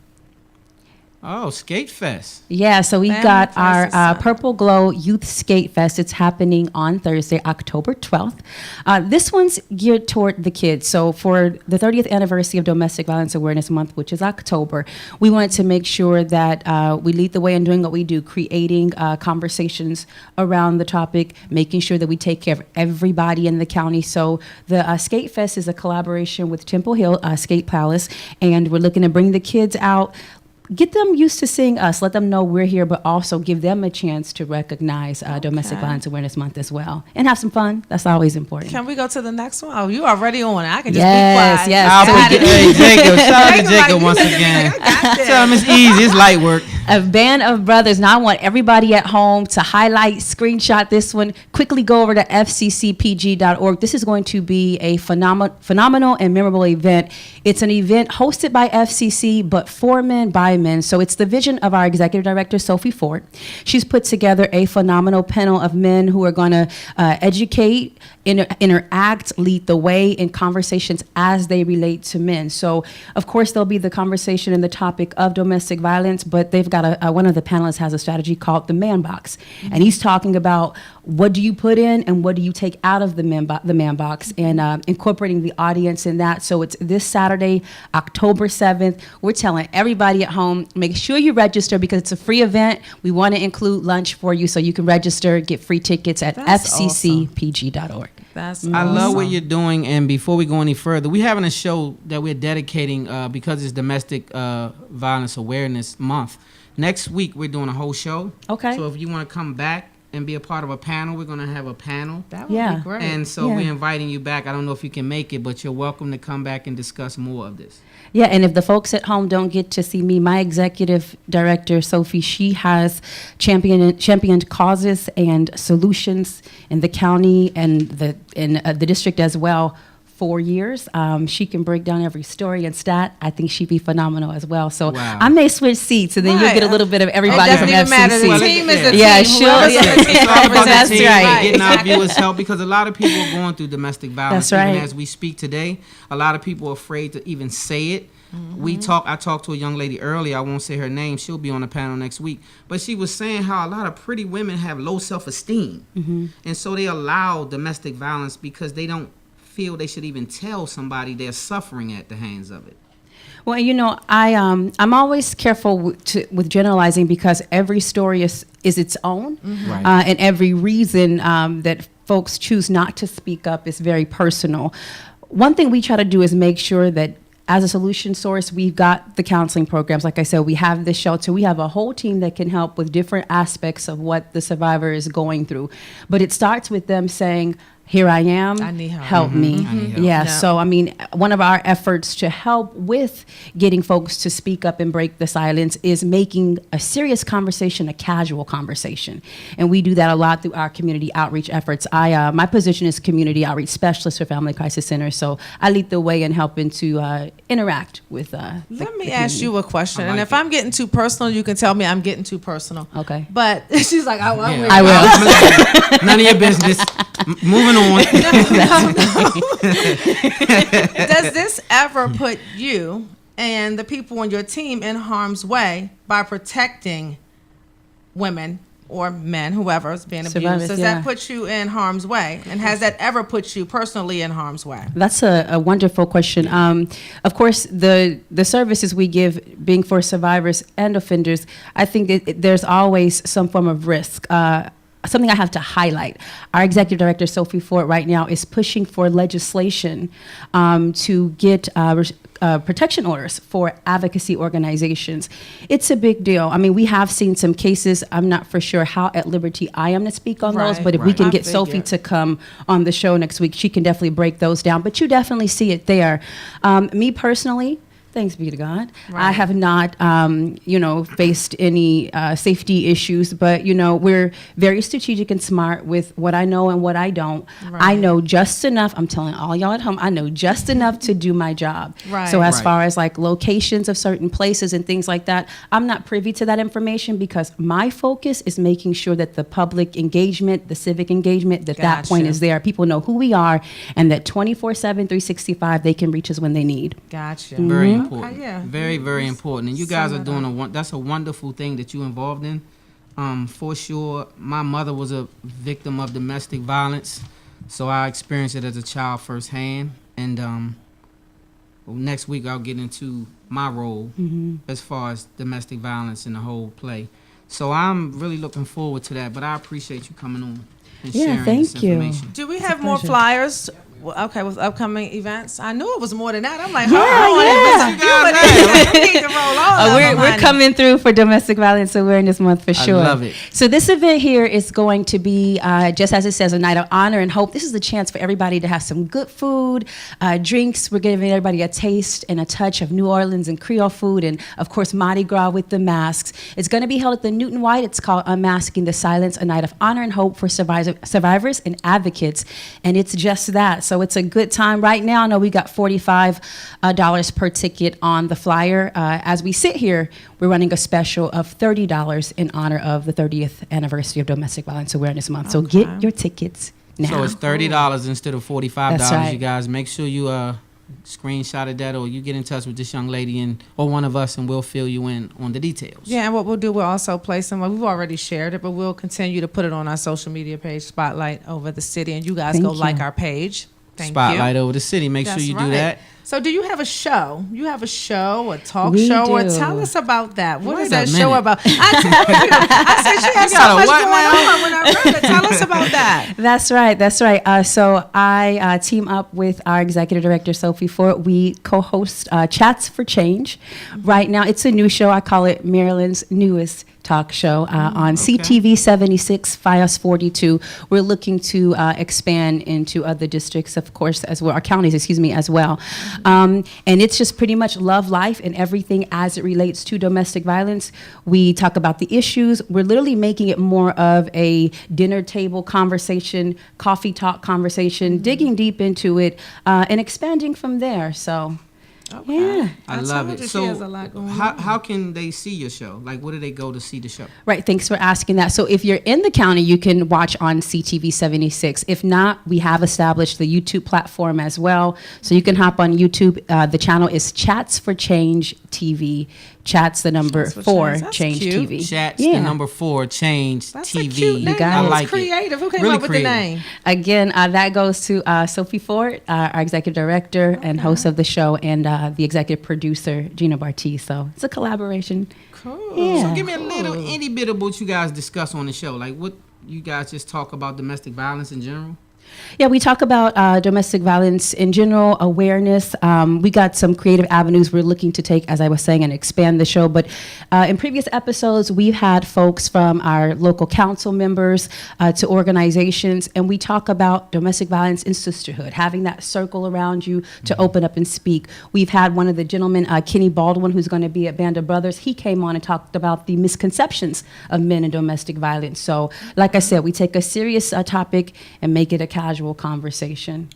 Oh, Skate Fest.
Yeah, so we
Family
got our
Crisis Center.
Purple Glow Youth Skate Fest. It's happening on Thursday, October 12th. This one's geared toward the kids. So for the 30th anniversary of Domestic Violence Awareness Month, which is October, we wanted to make sure that we lead the way in doing what we do, creating conversations around the topic, making sure that we take care of everybody in the county. So the Skate Fest is a collaboration with Temple Hill Skate Palace, and we're looking to bring the kids out, get them used to seeing us, let them know we're here, but also give them a chance to recognize Domestic Violence Awareness Month as well. And have some fun. That's always important.
Can we go to the next one? Oh, you already on. I can just
Yes,
be quiet.
yes.
I'll
So
put hey, Jacob. Shout out to
Jacob,
Jacob
like,
once
you look at me
again.
like, I got this.
Tell him it's easy. It's light work.
A band of brothers. Now I want everybody at home to highlight, screenshot this one. Quickly go over to fccpg.org. This is going to be a phenomenal and memorable event. It's an event hosted by FCC, but for men, by men. So it's the vision of our executive director, Sophie Ford. She's put together a phenomenal panel of men who are going to educate, interact, lead the way in conversations as they relate to men. So, of course, there'll be the conversation and the topic of domestic violence, but they've got one of the panelists has a strategy called the Man Box. And he's talking about what do you put in and what do you take out of the man box, and incorporating the audience in that. So it's this Saturday, October 7th. We're telling everybody at home, make sure you register because it's a free event. We want to include lunch for you, so you can register, get free tickets at
That's awesome.
fccpg.org.
That's
I love what
awesome.
you're doing. And before we go any further, we're having a show that we're dedicating because it's Domestic Violence Awareness Month. Next week, we're doing a whole show.
Okay.
So if you want to come back and be a part of a panel, we're going to have a panel.
That would
Yeah.
be great.
And so
Yeah.
we're inviting you back. I don't know if you can make it, but you're welcome to come back and discuss more of this.
Yeah, and if the folks at home don't get to see me, my executive director, Sophie, she has championed causes and solutions in the county and the district as well for years. She can break down every story and stat. I think she'd be phenomenal as well. So
Wow.
I may switch seats, and then you'll
Right.
get a little bit of
It
everybody
doesn't
from
even matter. The
FCC.
team is the
Yeah,
team.
sure.
Whoever's
Yeah.
on the team,
It's all about
That's
the team,
right.
getting our
Exactly.
viewers help, because a lot of people are going through domestic violence.
That's right.
Even as we speak today, a lot of people are afraid to even say it. I talked to a young lady earlier. I won't say her name. She'll be on the panel next week. But she was saying how a lot of pretty women have low self-esteem, and so they allow domestic violence because they don't feel they should even tell somebody they're suffering at the hands of it.
Well, you know, I'm always careful with generalizing because every story is its own,
Right.
and every reason that folks choose not to speak up is very personal. One thing we try to do is make sure that as a solution source, we've got the counseling programs. Like I said, we have the shelter. We have a whole team that can help with different aspects of what the survivor is going through. But it starts with them saying, here I am,
I need help.
help me.
I need help.
Yeah,
Yeah.
so I mean, one of our efforts to help with getting folks to speak up and break the silence is making a serious conversation a casual conversation. And we do that a lot through our community outreach efforts. My position is community outreach specialist for Family Crisis Center, so I lead the way in helping to interact with
Let me ask you a question,
I
and
like
if
it.
I'm getting too personal, you can tell me I'm getting too personal.
Okay.
But she's like, I'm
Yeah.
with
I
you.
will.
None of your business. Moving on.
Does this ever put you and the people on your team in harm's way by protecting women or men, whoever is being abused,
Survivors,
does
yeah.
that put you in harm's way? And has that ever put you personally in harm's way?
That's a wonderful question. Of course, the services we give, being for survivors and offenders, I think there's always some form of risk. Something I have to highlight. Our executive director, Sophie Ford, right now is pushing for legislation to get protection orders for advocacy organizations. It's a big deal. I mean, we have seen some cases. I'm not for sure how at liberty I am to speak on those,
Right.
but if we
Right.
can
I
get Sophie
figured.
to come on the show next week, she can definitely break those down. But you definitely see it there. Me personally, thanks be to God, I
Right.
have not, faced any safety issues. But we're very strategic and smart with what I know and what I don't. I
Right.
know just enough. I'm telling all y'all at home, I know just enough to do my job.
Right.
So as
Right.
far as like locations of certain places and things like that, I'm not privy to that information because my focus is making sure that the public engagement, the civic engagement, that point
Gotcha.
is there. People know who we are and that 24/7, 365, they can reach us when they need.
Gotcha.
Very
Mm-hmm.
important.
Okay, yeah.
Very, very important. And you guys
Sum
are
it
doing
up.
that's a wonderful thing that you involved in. For sure. My mother was a victim of domestic violence, so I experienced it as a child firsthand. And next week I'll get into my role as far as domestic violence in the whole play. So I'm really looking forward to that. But I appreciate you coming on and
Yeah,
sharing
thank
this
you.
information.
Do we
It's a
have more
pleasure.
flyers? Okay, with upcoming events. I knew it was more than that. I'm like,
Yeah,
we need to roll on.
We're coming through for Domestic Violence Awareness Month for sure.
love it.
So this event here is going to be, just as it says, a night of honor and hope. This is the chance for everybody to have some good food, drinks. We're giving everybody a taste and a touch of New Orleans and Creole food, and of course Mardi Gras with the masks. It's going to be held at the Newton White. It's called Unmasking the Silence, a night of honor and hope for survivors and advocates, and it's just that. So it's a good time right now. I know we got $45 per ticket on the flyer. As we sit here, we're running a special of $30 in honor of the 30th anniversary of Domestic Violence Awareness Month. So get your tickets now.
So it's $30 instead of $45.
That's right.
You guys make sure you screenshotted that, or you get in touch with this young lady or one of us, and we'll fill you in on the details.
Yeah, and what we'll do, we'll also play some. We've already shared it, but we'll continue to put it on our social media page, Spotlight Over the City, and you guys
Thank
go
you.
like our page. Thank
Spotlight
you.
over the city. Make sure
That's
you do
right.
that.
So, do you have a show? You have a show, a talk
We
show, or
do.
tell us about that. What
Wait
is that
a
show
minute.
about? I told you. I said she has
You
so
got a
much
what
going
now?
on when I read it. Tell us about that.
That's right. That's right. So I team up with our executive director, Sophie Ford. We co-host Chats for Change. Right now, it's a new show. I call it Maryland's newest talk show on CTV 76, FIOS 42. We're looking to expand into other districts, of course, as well, our counties, as well. And it's just pretty much love life and everything as it relates to domestic violence. We talk about the issues. We're literally making it more of a dinner table conversation, coffee talk conversation, digging deep into it, and expanding from there. So, yeah.
I
I
love
told
it.
you she
So
has a lot going
how can they see your show? Like, where do they go to see the show?
Right, thanks for asking that. So if you're in the county, you can watch on CTV 76. If not, we have established the YouTube platform as well. So you can hop on YouTube. The channel is Chats for Change TV. Chats the number
Chats for
4
Change. That's
Change
cute.
TV.
Chats
Yeah.
the number 4 Change
That's
TV.
a cute name.
got
I
it.
like
It's creative. Who came
Really
up with
creative.
the name?
Again, that goes to Sophie Ford, our executive director and host of the show, and the executive producer, Gina Barti. So it's a collaboration.
Cool.
Yeah.
So give me a little itty bit of what you guys discuss on the show. Like, what you guys just talk about domestic violence in general?
Yeah, we talk about domestic violence in general, awareness. We got some creative avenues we're looking to take, as I was saying, and expand the show. But in previous episodes, we've had folks from our local council members to organizations, and we talk about domestic violence and sisterhood, having that circle around you to open up and speak. We've had one of the gentlemen, Kenny Baldwin, who's going to be at Band of Brothers. He came on and talked about the misconceptions of men and domestic violence. So, like I said, we take a serious topic and make it a casual conversation.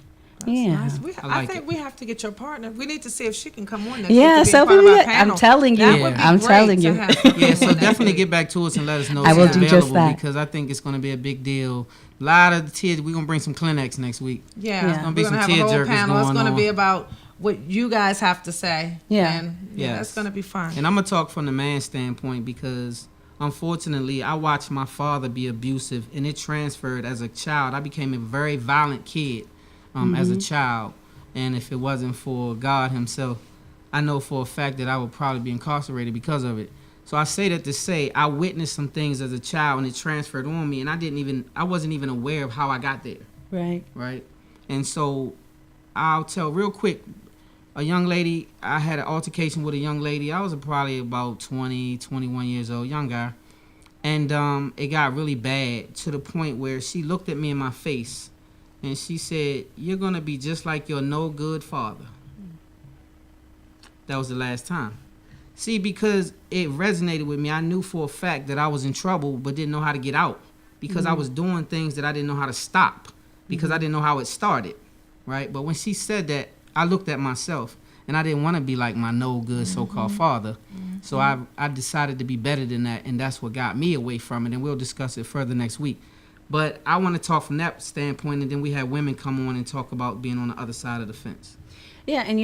Yeah.
Nice.
I
I
like
think
it.
we have to get your partner. We need to see if she can come on next
Yeah,
week to be a
Sophie,
part of our
I'm
panel.
telling you.
That would be
I'm
great
telling
to
you.
have her
Yeah,
on
so
next
definitely
week.
get back to us and let us know
I
if
will
it's
do just
available,
that.
because I think it's going to be a big deal. A lot of the tears. We're going to bring some Kleenex next week.
Yeah,
It's
gonna
we're
be
gonna
some
have a whole
tearjerkers
panel. It's
going
gonna be
on.
about what you guys have to say.
Yeah.
and
Yes.
that's gonna be fun.
And I'm going to talk from the man standpoint, because unfortunately, I watched my father be abusive, and it transferred as a child. I became a very violent kid as a child, and if it wasn't for God himself, I know for a fact that I would probably be incarcerated because of it. So I say that to say I witnessed some things as a child, and it transferred on me, and I wasn't even aware of how I got there. Right. And so I'll tell real quick, a young lady, I had an altercation with a young lady. I was probably about 20, 21 years old, young guy. And it got really bad to the point where she looked at me in my face and she said, "You're going to be just like your no good father." That was the last time. See, because it resonated with me, I knew for a fact that I was in trouble but didn't know how to get out because I was doing things that I didn't know how to stop because I didn't know how it started, right? But when she said that, I looked at myself, and I didn't want to be like my no good so-called father. So I decided to be better than that, and that's what got me away from it, and we'll discuss it further next week. But I want to talk from that standpoint, and then we have women come on and talk about being on the other side of the fence.
Yeah, and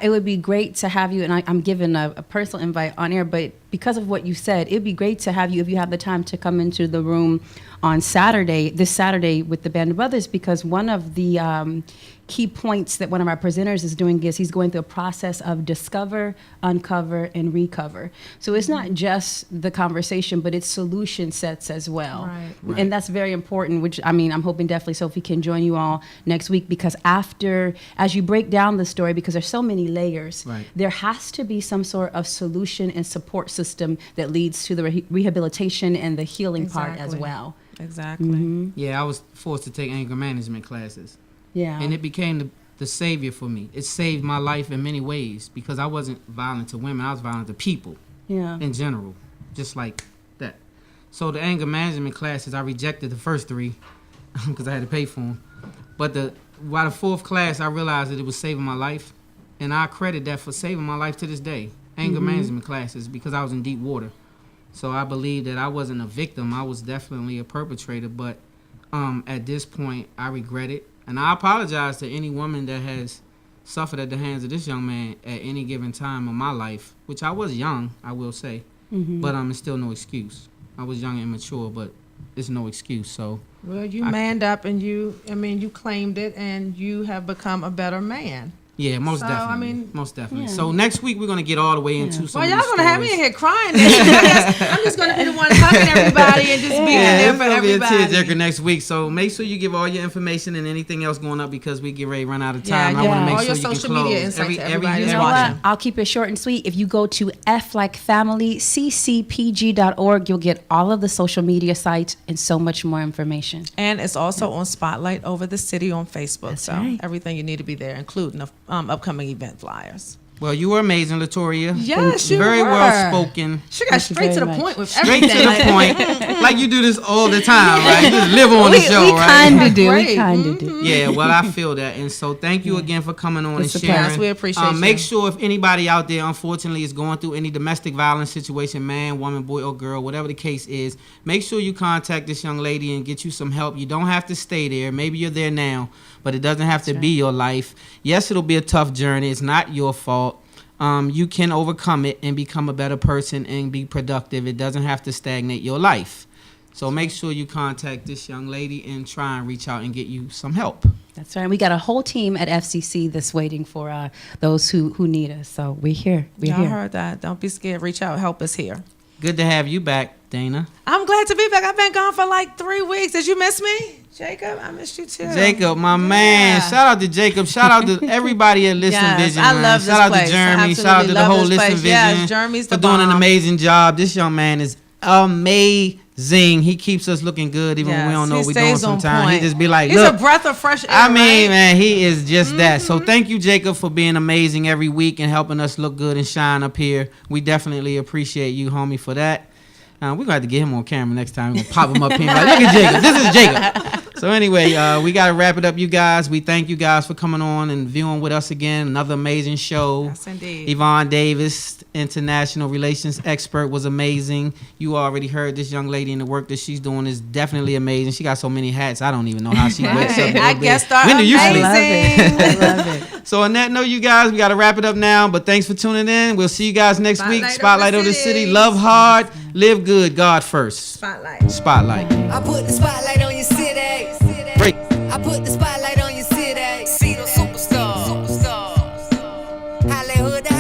it would be great to have you, and I'm giving a personal invite on air, but because of what you said, it'd be great to have you, if you have the time, to come into the room on this Saturday with the Band of Brothers, because one of the key points that one of our presenters is doing is he's going through a process of discover, uncover, and recover. So it's not just the conversation, but it's solution sets as well.
Right.
And that's very important, which, I'm hoping definitely Sophie can join you all next week, because as you break down the story, because there's so many layers, there has to be some sort of solution and support system that leads to the rehabilitation and the healing part as well.
Exactly.
Yeah, I was forced to take anger management classes.
Yeah.
And it became the savior for me. It saved my life in many ways because I wasn't violent to women. I was violent to people in general, just like that. So the anger management classes, I rejected the first 3 because I had to pay for them. But by the 4th class, I realized that it was saving my life. And I credit that for saving my life to this day. Anger management classes, because I was in deep water. So I believe that I wasn't a victim. I was definitely a perpetrator. But at this point, I regret it. And I apologize to any woman that has suffered at the hands of this young man at any given time of my life, which I was young, I will say. But it's still no excuse. I was young and immature, but it's no excuse. So
Well, you manned up and you claimed it, and you have become a better man.
Yeah, most definitely. Most definitely. So next week we're gonna get all the way into some.
Well,
of
y'all
the
gonna have me
stories.
in here crying. I'm just gonna be the one hugging everybody and just being there for everybody.
It's gonna be a tearjerker next week. So make sure you give all your information and anything else going up, because we get ready to run out of time. I want to make
all
sure
your
you can
social
close.
media insights to everybody that's
You know
watching.
what? I'll keep it short and sweet. If you go to flikeFamilyCCPG.org, you'll get all of the social media sites and so much more information.
And it's also on Spotlight Over the City on Facebook.
That's
so
right.
everything you need to be there, including the upcoming event flyers.
Well, you were amazing, Latoria.
Yes, you
Very
were.
well spoken.
She got
Thank you
straight to the
very much.
point with
Straight
everything.
to the point. Like you do this all the time, right? You just live on the show,
we
right?
kind of do.
Great.
We kind of do.
Yeah, well, I feel that. And so thank you again for coming on
It's
and
a
sharing.
pleasure.
We appreciate you.
Make sure if anybody out there, unfortunately, is going through any domestic violence situation, man, woman, boy, or girl, whatever the case is, make sure you contact this young lady and get you some help. You don't have to stay there. Maybe you're there now, but it doesn't have to be your life. Yes, it'll be a tough journey. It's not your fault. You can overcome it and become a better person and be productive. It doesn't have to stagnate your life. So make sure you contact this young lady and try and reach out and get you some help.
That's right. We got a whole team at FCC that's waiting for those who need us. So we're here. We're
Y'all
here.
heard that. Don't be scared. Reach out. Help us here.
Good to have you back, Dana.
I'm glad to be back. I've been gone for like 3 weeks. Did you miss me? Jacob, I missed you too.
Jacob, my man. Shout out to Jacob. Shout out to everybody at Listen
Yes,
Vision.
I
man.
love this
Shout out
place.
to Jeremy.
Absolutely
Shout out to the
love
whole
this
Listen
place.
Vision
Yes, Jeremy's
for
the
doing an
bomb.
amazing job. This young man is amazing. He keeps us looking good even when we
Yes,
don't know
he
what we're doing
stays on
sometimes. He
point.
just be like,
He's
look.
a breath of fresh air.
I mean,
right?
man, he is just that. So thank you, Jacob, for being amazing every week and helping us look good and shine up here. We definitely appreciate you, homie, for that. We're going to have to get him on camera next time. We're going to pop him up here and be like, look at Jacob. This is Jacob. So anyway, we got to wrap it up, you guys. We thank you guys for coming on and viewing with us again. Another amazing show.
Yes, indeed.
Yvonne Davis, international relations expert, was amazing. You already heard this young lady, and the work that she's doing is definitely amazing. She got so many hats, I don't even know how she wakes up.
I guest star
When do you sleep?
I love it. I love it.
So on that note, you guys, we got to wrap it up now. But thanks for tuning in. We'll see you guys next week. Spotlight over the city. Love hard, live good, God first.
Spotlight.
Spotlight.
I put the spotlight on your city.
Break.
I put the spotlight on your city. See the superstars. Hollywood.